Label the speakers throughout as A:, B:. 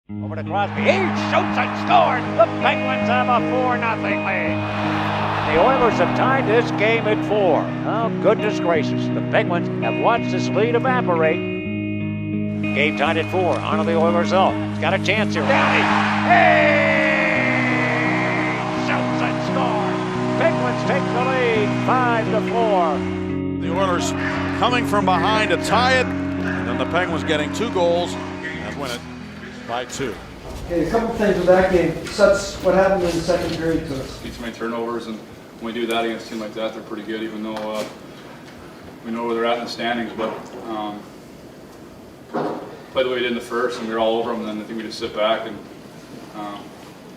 A: Over to Crosby. He shoots and scores. The Penguins have a 4-0 lead. The Oilers have tied this game at 4. Oh, goodness gracious. The Penguins have watched this lead evaporate. Game tied at 4. On to the Oilers zone. He's got a chance here. Downey. Hey! Shoots and scores. Penguins take the lead 5-4.
B: The Oilers coming from behind to tie it. And then the Penguins getting 2 goals and win it by 2.
C: Okay, a couple things with that game. Sets what happened in the second period to us.
D: Too many turnovers, and when we do that against a team like that, they're pretty good, even though we know where they're at in the standings. But played the way we did in the first, and we were all over them, and then I think we just sit back. And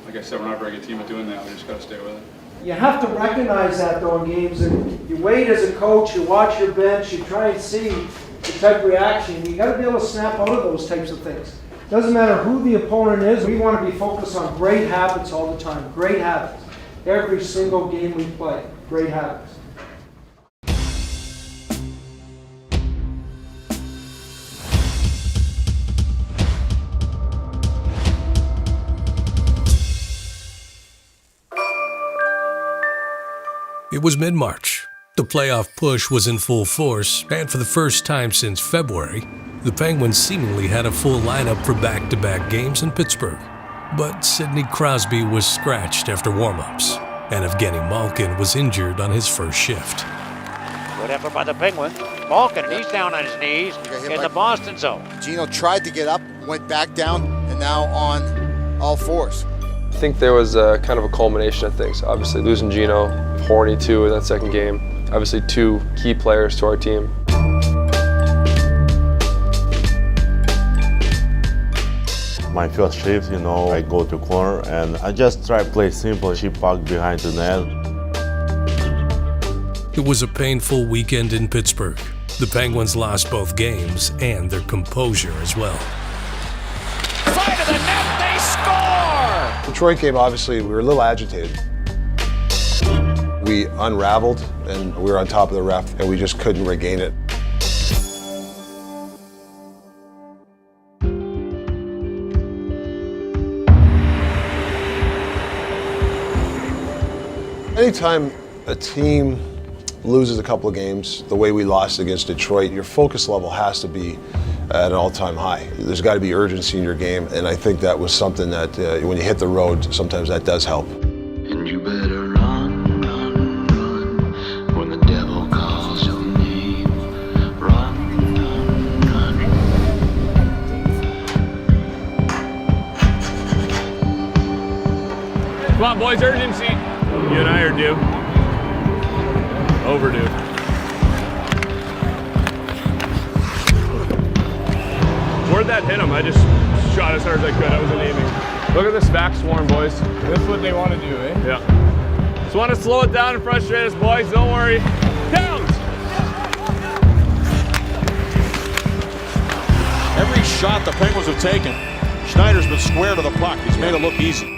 D: like I said, we're not a very good team at doing that. We just got to stay with it.
C: You have to recognize that, though, in games. And you wait as a coach, you watch your bench, you try and see the type of reaction. You got to be able to snap out of those types of things. Doesn't matter who the opponent is, we want to be focused on great habits all the time. Great habits. Every single game we play. Great habits.
E: It was mid-March. The playoff push was in full force, and for the first time since February, the Penguins seemingly had a full lineup for back-to-back games in Pittsburgh. But Sidney Crosby was scratched after warm-ups, and Evgeny Malkin was injured on his first shift.
A: Good effort by the Penguins. Malkin, he's down on his knees in the Boston zone.
F: Gino tried to get up, went back down, and now on all fours.
G: I think there was a kind of a culmination of things. Obviously losing Gino, Horny too in that second game. Obviously 2 key players to our team.
H: My first shift, I go to corner and I just try to play simple, chip puck behind the net.
E: It was a painful weekend in Pittsburgh. The Penguins lost both games and their composure as well.
A: Side of the net, they score!
I: Detroit game, obviously, we were a little agitated. We unraveled and we were on top of the ref and we just couldn't regain it. Anytime a team loses a couple of games, the way we lost against Detroit, your focus level has to be at an all-time high. There's got to be urgency in your game, and I think that was something that when you hit the road, sometimes that does help.
J: And you better run, run, run, when the devil calls your name. Run, run, run.
K: Come on, boys, urgency. You and I are due. Overdue. Where'd that hit him? I just shot as hard as I could. I wasn't aiming. Look at this back swarm, boys. That's what they want to do, eh? Yeah. Just want to slow it down and frustrate us, boys. Don't worry. Downs!
B: Every shot the Penguins have taken, Schneider's been square to the puck. He's made it look easy.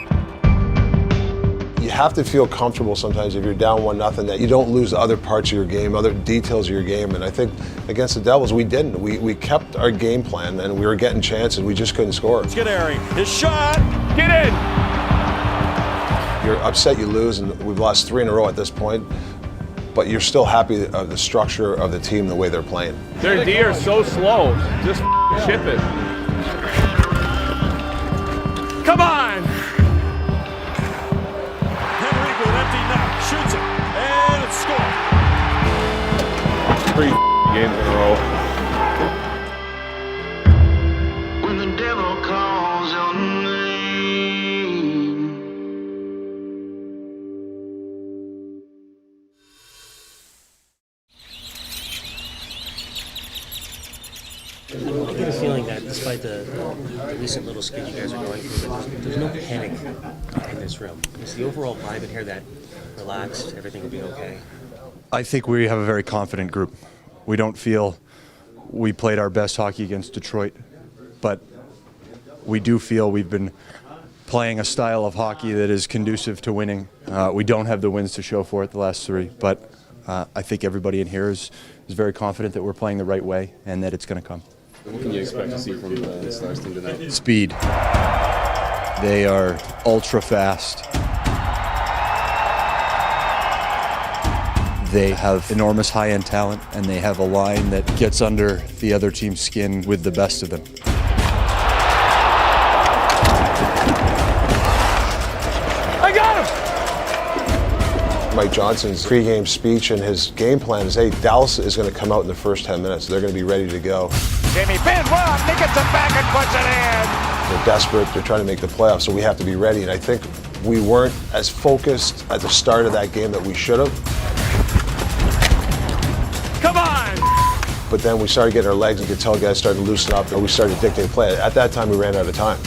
I: You have to feel comfortable sometimes if you're down 1-0 that you don't lose other parts of your game, other details of your game. And I think against the Devils, we didn't. We kept our game plan and we were getting chances. We just couldn't score.
B: Scuderi, his shot.
K: Get in!
I: You're upset you lose, and we've lost 3 in a row at this point. But you're still happy of the structure of the team, the way they're playing.
K: Their D are so slow. Just chip it. Come on!
B: Shoots it, and it's scored.
K: 3 games in a row.
J: When the devil calls your name.
L: I get a feeling that despite the recent little skid you guys are going through, there's no panic in this room. Is the overall vibe in here that relaxed, everything will be okay?
M: I think we have a very confident group. We don't feel we played our best hockey against Detroit, but we do feel we've been playing a style of hockey that is conducive to winning. We don't have the wins to show for it the last 3, but I think everybody in here is very confident that we're playing the right way and that it's going to come.
N: What can you expect to see from this last team tonight?
M: Speed. They are ultra fast. They have enormous high-end talent, and they have a line that gets under the other team's skin with the best of them.
K: I got him!
I: Mike Johnson's pregame speech and his game plan is, hey, Dallas is going to come out in the first 10 minutes. They're going to be ready to go.
A: Jamie Benn, well, he gets it back and puts it in.
I: They're desperate. They're trying to make the playoffs, so we have to be ready. And I think we weren't as focused at the start of that game that we should have.
K: Come on!
I: But then we started getting our legs, and you could tell guys started to loosen up, and we started to dictate play. At that time, we ran out of time.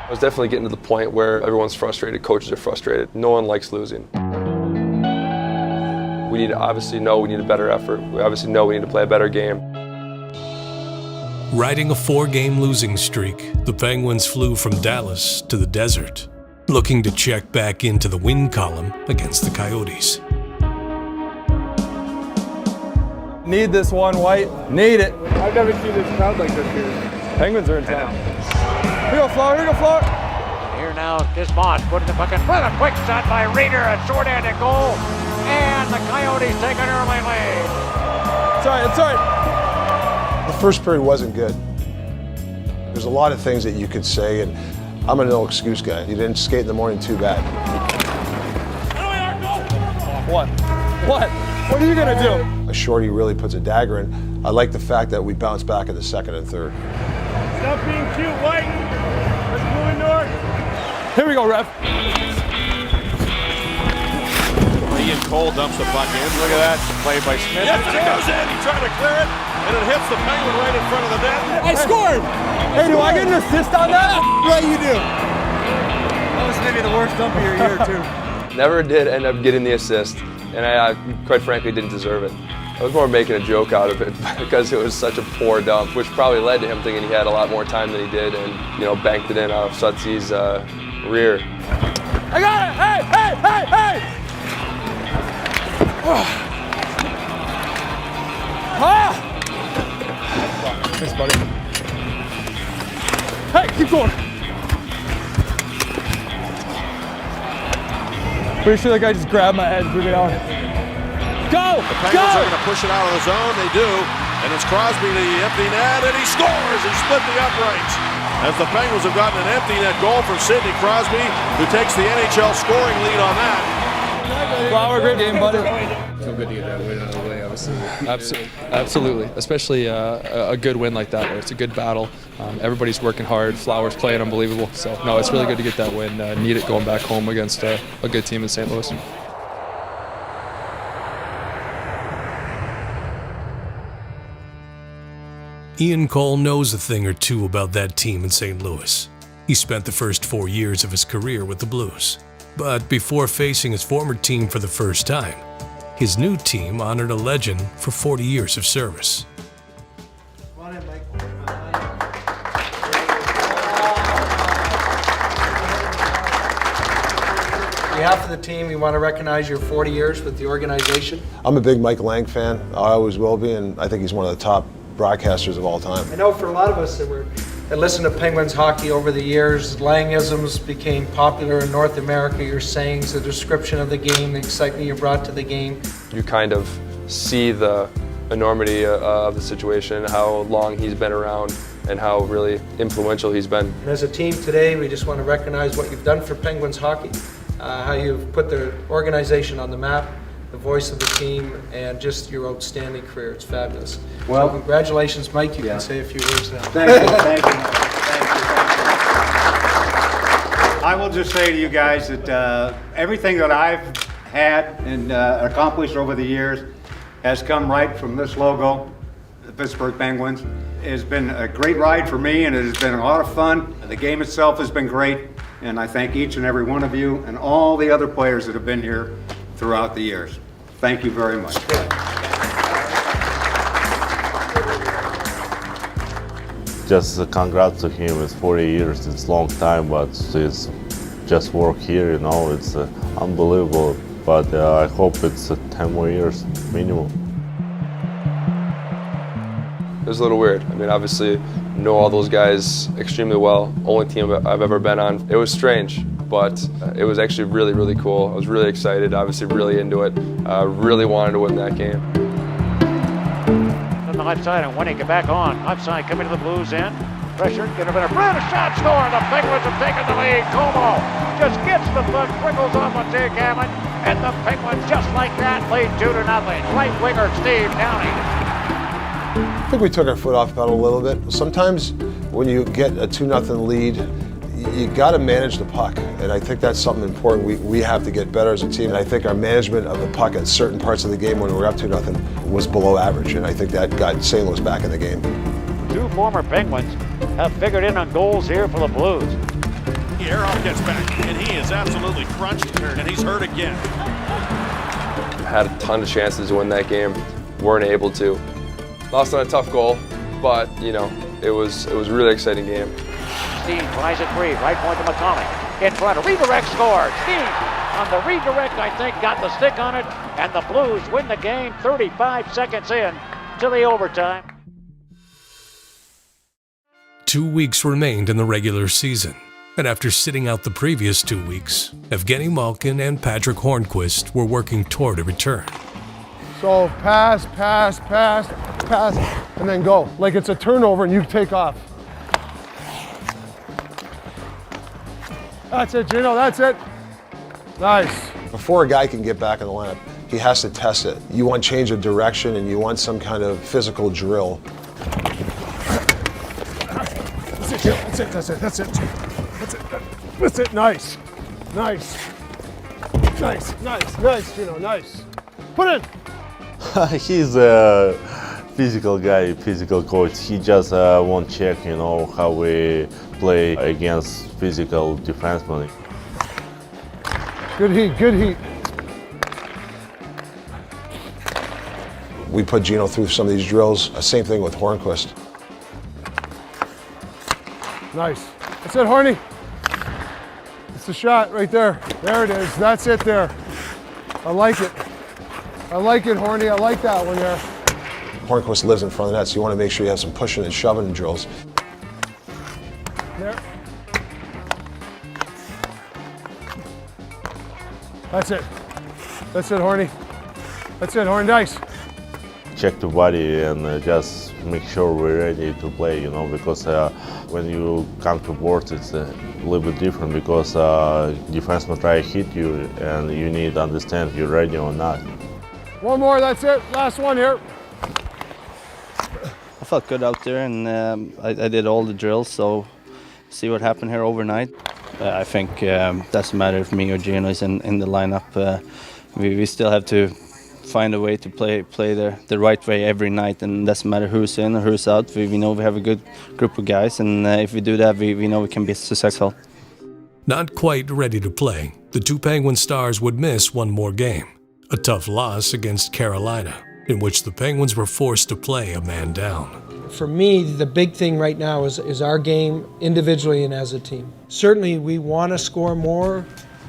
G: I was definitely getting to the point where everyone's frustrated, coaches are frustrated. No one likes losing. We need to obviously know we need a better effort. We obviously know we need to play a better game.
E: Riding a 4-game losing streak, the Penguins flew from Dallas to the desert, looking to check back into the win column against the Coyotes.
K: Need this one, White. Need it. I've never seen this crowd like this here. Penguins are in town. Here you go, Flower. Here you go, Flower.
A: Here now, Dismont putting the puck in with a quick shot by Reeder, a short-handed goal, and the Coyotes take an early lead.
K: It's all right, it's all right.
I: The first period wasn't good. There's a lot of things that you could say, and I'm a no-excuse guy. You didn't skate in the morning too bad.
K: What? What? What are you going to do?
I: A shorty really puts a dagger in. I like the fact that we bounced back in the second and third.
K: Stop being cute, White. Let's move north. Here we go, ref.
B: Ian Cole dumps the puck in. Look at that. Played by Smith. Yes, it goes in. He tried to clear it, and it hits the Penguin right in front of the net.
K: I scored! Hey, do I get an assist on that? Right, you do. That was maybe the worst dump of your year, too.
G: Never did end up getting the assist, and I quite frankly didn't deserve it. I was more making a joke out of it because it was such a poor dump, which probably led to him thinking he had a lot more time than he did, and banked it in off Sutsy's rear.
K: I got it! Hey, hey, hey, hey! Ah! Thanks, buddy. Hey, keep going. Pretty sure that guy just grabbed my head and threw me out. Go!
B: The Penguins are going to push it out of the zone. They do. And it's Crosby to the empty net, and he scores! He split the uprights. As the Penguins have gotten an empty net goal from Sidney Crosby, who takes the NHL scoring lead on that.
K: Flower, great game, buddy.
N: Feel good to get that win out of the way, obviously. Absolutely, especially a good win like that, where it's a good battle. Everybody's working hard. Flower's playing unbelievable. So, no, it's really good to get that win. Need it going back home against a good team in St. Louis.
E: Ian Cole knows a thing or two about that team in St. Louis. He spent the first 4 years of his career with the Blues. But before facing his former team for the first time, his new team honored a legend for 40 years of service.
C: Come on in, Mike. On behalf of the team, we want to recognize your 40 years with the organization.
I: I'm a big Mike Lang fan. I always will be, and I think he's one of the top broadcasters of all time.
C: I know for a lot of us that listened to Penguins hockey over the years, Langisms became popular in North America. Your sayings, the description of the game, the excitement you brought to the game.
G: You kind of see the enormity of the situation, how long he's been around, and how really influential he's been.
C: And as a team today, we just want to recognize what you've done for Penguins hockey, how you've put the organization on the map, the voice of the team, and just your outstanding career. It's fabulous. Well, so congratulations, Mike. You can say a few words now.
O: Thank you. Thank you. I will just say to you guys that everything that I've had and accomplished over the years has come right from this logo, the Pittsburgh Penguins. It has been a great ride for me, and it has been a lot of fun. The game itself has been great, and I thank each and every one of you and all the other players that have been here throughout the years. Thank you very much.
H: Just congrats to him. It's 40 years. It's a long time, but it's just work here, it's unbelievable. But I hope it's 10 more years minimum.
G: was a little weird. I mean, obviously, know all those guys extremely well. Only team I've ever been on. It was strange, but it was actually really, really cool. I was really excited, obviously really into it. Really wanted to win that game.
A: On the left side, and Winning get back on. Left side coming to the Blues end. Pressure, get a bit of a shot, score. The Penguins have taken the lead. Como just gets the foot, trickles off on Jake Hammond, and the Penguins just like that lead 2-0. Right winger Steve Downing.
I: I think we took our foot off the pedal a little bit. Sometimes when you get a 2-0 lead, you got to manage the puck, and I think that's something important we have to get better as a team. And I think our management of the puck at certain parts of the game when we were up 2-0 was below average, and I think that got St. Louis back in the game.
A: Two former Penguins have figured in on goals here for the Blues.
B: Aroff gets back, and he is absolutely crunched, and he's hurt again.
G: Had a ton of chances to win that game, weren't able to. Lost on a tough goal, but you know, it was a really exciting game.
A: Steve tries it free, right point to McConnell. In front, a redirect scored. Steve on the redirect, I think, got the stick on it, and the Blues win the game 35 seconds in to the overtime.
E: 2 weeks remained in the regular season, and after sitting out the previous 2 weeks, Evgeny Malkin and Patrick Hornquist were working toward a return.
I: So pass, pass, pass, pass, and then go. Like it's a turnover and you take off. That's it, Gino, that's it. Nice. Before a guy can get back in the lineup, he has to test it. You want change of direction and you want some kind of physical drill. That's it, that's it, that's it, that's it. That's it, that's it, nice. Nice. Nice, nice, nice, Gino, nice. Put it.
H: He's a physical guy, physical coach. He just won't check, you know, how we play against physical defensemen.
I: Good heat, good heat. We put Gino through some of these drills. Same thing with Hornquist. Nice. That's it, Horny. It's the shot right there. There it is. That's it there. I like it. I like it, Horny. I like that one there. Hornquist lives in front of the net, so you want to make sure you have some pushing and shoving drills. There. That's it. That's it, Horny. That's it, Horny. Nice.
H: Check the body and just make sure we're ready to play, you know, because when you come to boards, it's a little bit different because defensemen try to hit you and you need to understand if you're ready or not.
I: One more, that's it. Last one here.
P: I felt good out there and I did all the drills, so see what happened here overnight. I think it doesn't matter if me or Gino is in the lineup. We still have to find a way to play the right way every night, and it doesn't matter who's in or who's out. We know we have a good group of guys, and if we do that, we know we can be successful.
E: Not quite ready to play, the two Penguin Stars would miss one more game. A tough loss against Carolina, in which the Penguins were forced to play a man down.
C: For me, the big thing right now is our game individually and as a team. Certainly we want to score more,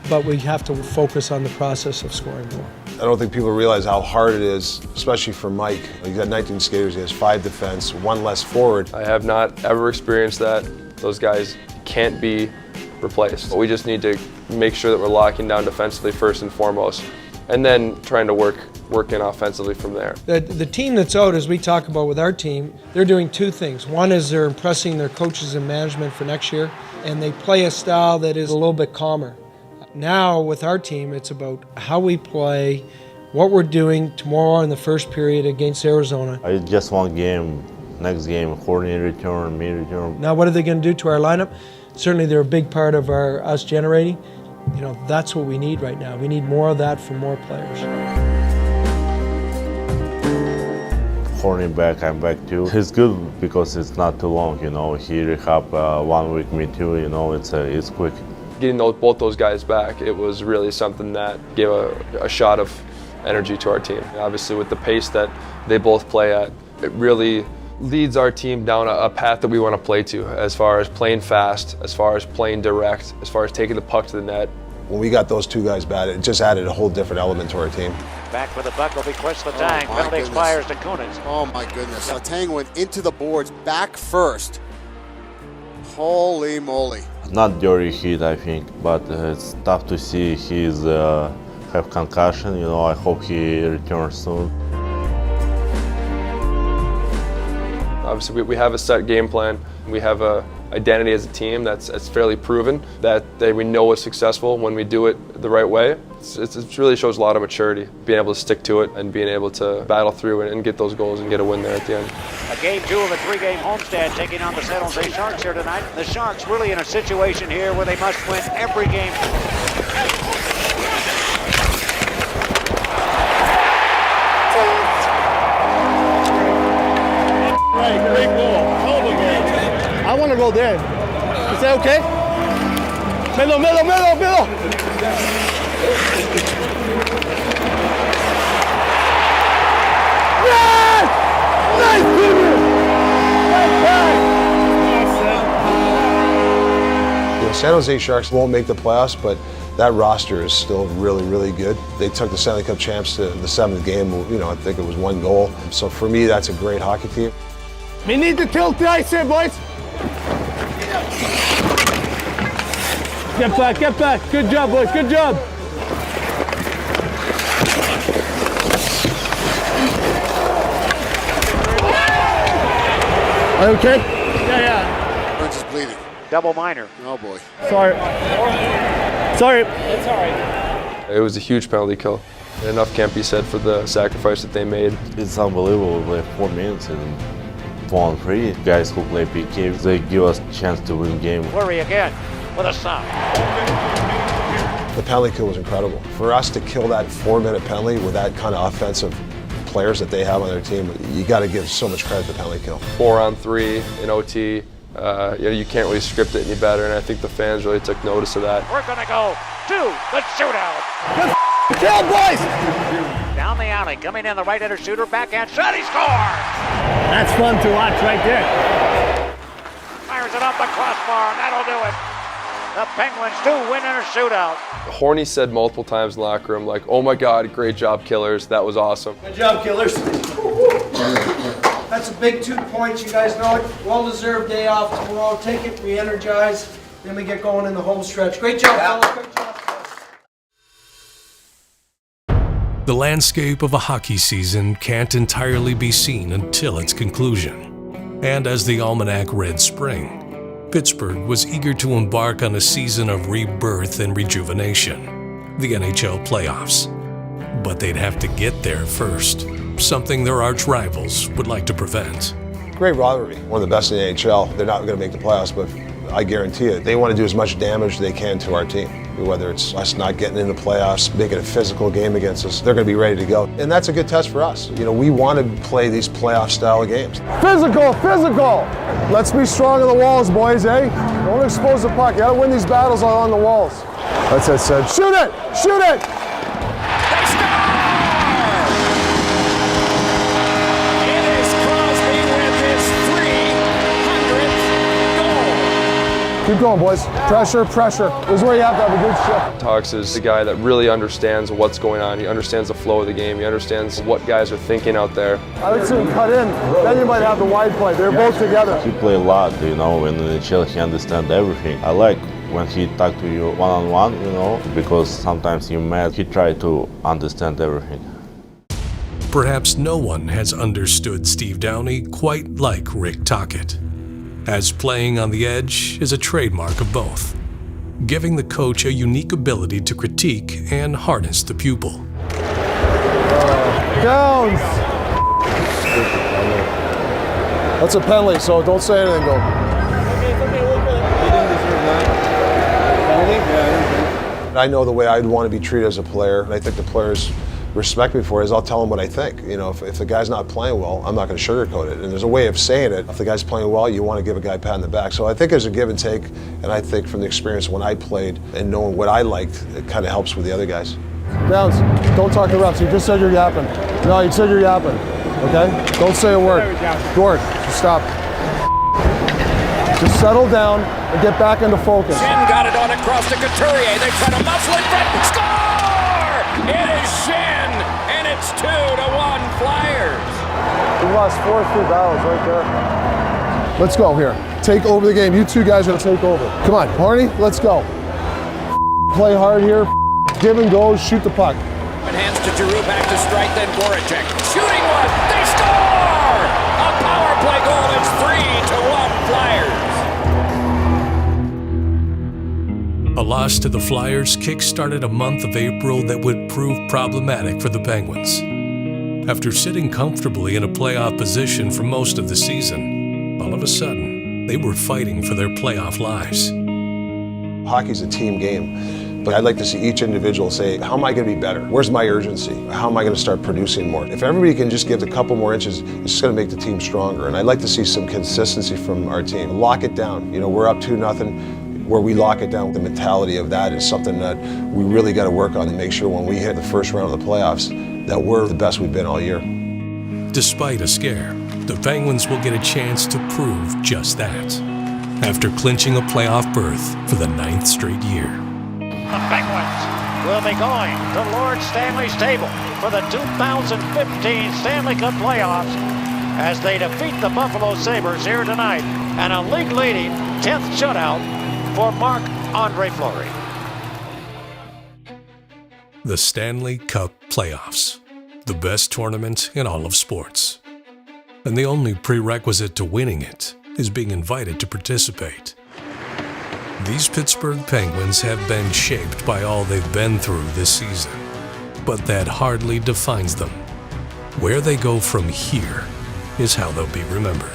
C: but we have to focus on the process of scoring more.
I: I don't think people realize how hard it is, especially for Mike. He's got 19 skaters, he has 5 defense, 1 less forward.
G: I have not ever experienced that. Those guys can't be replaced. We just need to make sure that we're locking down defensively first and foremost, and then trying to work in offensively from there.
C: The team that's out, as we talk about with our team, they're doing 2 things. One is they're impressing their coaches and management for next year, and they play a style that is a little bit calmer. Now with our team, it's about how we play, what we're doing tomorrow in the first period against Arizona.
H: I just one game, next game, Horny return, me return.
C: Now what are they going to do to our lineup? Certainly they're a big part of us generating. You know, that's what we need right now. We need more of that from more players.
H: Horny back, I'm back too. It's good because it's not too long, you know. He rehab 1 week, me too, you know, it's quick.
G: Getting both those guys back, it was really something that gave a shot of energy to our team. Obviously with the pace that they both play at, it really leads our team down a path that we want to play to, as far as playing fast, as far as playing direct, as far as taking the puck to the net,
I: When we got those two guys bad, it just added a whole different element to our team.
A: Back for the buck will be Chris Letang.
F: Oh, my
A: Penalty
F: goodness.
A: expires to Kunin.
F: Oh my goodness. Letang went into the boards back first. Holy moly.
H: Not dirty hit, I think, but it's tough to see he's have concussion. You know, I hope he returns soon.
G: Obviously, we have a set game plan. We have a identity as a team that's fairly proven that we know is successful when we do it the right way. It really shows a lot of maturity, being able to stick to it and being able to battle through and get those goals and get a win there at the end.
A: A game 2 of a 3-game homestand taking on the San Jose Sharks here tonight. The Sharks really in a situation here where they must win every game.
Q: Great goal. I want to go there. Is that okay? Middle. Yes! Nice, Junior!
I: San Jose Sharks won't make the playoffs, but that roster is still really, really good. They took the Stanley Cup champs to the 7th game. You know, I think it was 1 goal. So for me, that's a great hockey team.
Q: We need to tilt the ice here, boys. Get back. Good job, boys, good job. Are you okay? Yeah.
F: Burns is bleeding.
A: Double minor.
F: Oh boy.
Q: Sorry.
L: It's all right.
G: It was a huge penalty kill. And enough can't be said for the sacrifice that they made.
H: It's unbelievable. We have 4 minutes and 4-on-3. Guys who play PK, they give us a chance to win game.
A: Fleury again with a stop.
I: The penalty kill was incredible. For us to kill that 4-minute penalty with that kind of offensive players that they have on their team, you got to give so much credit to the penalty kill.
G: 4-on-3 in OT. You can't really script it any better, and I think the fans really took notice of that.
A: We're going to go to the shootout.
Q: Good kill, boys!
A: Down the alley, coming in the right-hander shooter, backhand shot, he scores!
Q: That's fun to watch right there.
A: Fires it off the crossbar, and that'll do it. The Penguins do win in a shootout.
G: Horny said multiple times in the locker room, like, oh my God, great job, Killers. That was awesome.
C: Good job, Killers. That's a big 2 points. You guys know it. Well-deserved day off tomorrow. Take it, re-energize. Then we get going in the home stretch. Great job, fellas. Great job.
E: The landscape of a hockey season can't entirely be seen until its conclusion. And as the almanac read spring, Pittsburgh was eager to embark on a season of rebirth and rejuvenation, the NHL playoffs. But they'd have to get there first, something their arch rivals would like to prevent.
I: Great rivalry. One of the best in the NHL. They're not going to make the playoffs, but I guarantee it, they want to do as much damage as they can to our team. Whether it's us not getting in the playoffs, making a physical game against us, they're going to be ready to go. And that's a good test for us. You know, we want to play these playoff style of games.
Q: Physical. Let's be strong on the walls, boys, eh? Don't expose the puck. You got to win these battles on the walls. That's it, said. Shoot it! Keep going, boys. Pressure. This is where you have to have a good shift.
G: Talks is the guy that really understands what's going on. He understands the flow of the game. He understands what guys are thinking out there.
Q: I would see him cut in. Then you might have the wide play. They're both together.
H: He play a lot, you know, in the NHL he understands everything. I like when he talk to you one-on-one, you know, because sometimes you're mad. He try to understand everything.
E: Perhaps no one has understood Steve Downie quite like Rick Tocchet, as playing on the edge is a trademark of both, giving the coach a unique ability to critique and harness the pupil.
Q: Downs! That's a penalty, so don't say anything, go.
I: I know the way I'd want to be treated as a player, and I think the players respect me for it, is I'll tell them what I think. You know, if the guy's not playing well, I'm not going to sugarcoat it. And there's a way of saying it. If the guy's playing well, you want to give a guy a pat on the back. So I think there's a give and take, and I think from the experience when I played and knowing what I liked, it kind of helps with the other guys.
Q: Downs, don't talk to refs. You just said you're yapping. No, you said you're yapping. Okay? Don't say a word. Gord, stop. Just settle down and get back into focus.
R: Shin got it on across to Couturier. They try to muscle it, but score! It is Shin, and it's 2-1 Flyers.
Q: We lost 4 or 3 battles right there. Let's go here. Take over the game. You two guys are gonna take over. Come on, Harney, let's go. Play hard here. Give and go, shoot the puck.
R: Hands to Giroux, back to strike, then Voracek. Shooting one, they score! A power play goal, it's 3-1 Flyers.
E: A loss to the Flyers kick-started a month of April that would prove problematic for the Penguins. After sitting comfortably in a playoff position for most of the season, all of a sudden, they were fighting for their playoff lives.
I: Hockey's a team game, but I'd like to see each individual say, how am I going to be better? Where's my urgency? How am I going to start producing more? If everybody can just give a couple more inches, it's just going to make the team stronger. And I'd like to see some consistency from our team. Lock it down. You know, we're up 2-0. Where we lock it down, the mentality of that is something that we really got to work on and make sure when we hit the first round of the playoffs that we're the best we've been all year.
E: Despite a scare, the Penguins will get a chance to prove just that after clinching a playoff berth for the 9th straight year.
A: The Penguins will be going to Lord Stanley's table for the 2015 Stanley Cup playoffs as they defeat the Buffalo Sabres here tonight, and a league-leading 10th shutout for Marc-Andre Fleury.
E: The Stanley Cup playoffs, the best tournament in all of sports. And the only prerequisite to winning it is being invited to participate. These Pittsburgh Penguins have been shaped by all they've been through this season, but that hardly defines them. Where they go from here is how they'll be remembered.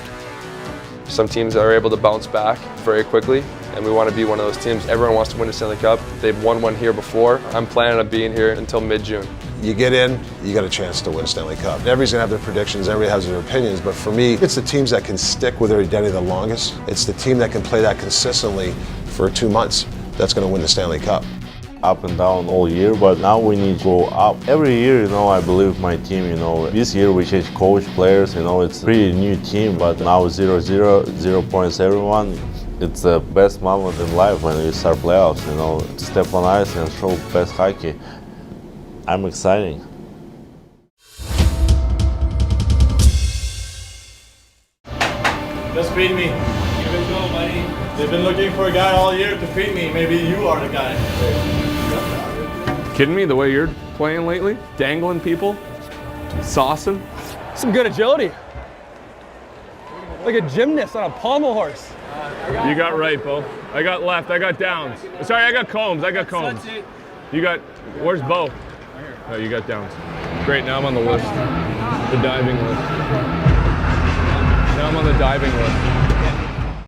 G: Some teams are able to bounce back very quickly, and we want to be one of those teams. Everyone wants to win the Stanley Cup. They've won one here before. I'm planning on being here until mid-June.
I: You get in, you got a chance to win Stanley Cup. Everybody's gonna have their predictions, everybody has their opinions, but for me, it's the teams that can stick with their identity the longest. It's the team that can play that consistently for 2 months that's gonna win the Stanley Cup.
H: Up and down all year, but now we need to go up. Every year, I believe my team, this year we change coach, players, it's a pretty new team, but now 0-0, 0 points everyone. It's the best moment in life when you start playoffs, step on ice and show best hockey. I'm excited.
K: Just beat me. Give it go, buddy. They've been looking for a guy all year to beat me. Maybe you are the guy.
S: Kidding me? The way you're playing lately? Dangling people? Saucing?
K: Some good agility. Like a gymnast on a pommel horse.
S: You got right, Bo. I got left. I got downs. Sorry, I got Combs. You got, where's Bo? Oh, you got downs. Great, now I'm on the list. The diving list. Now I'm on the diving list.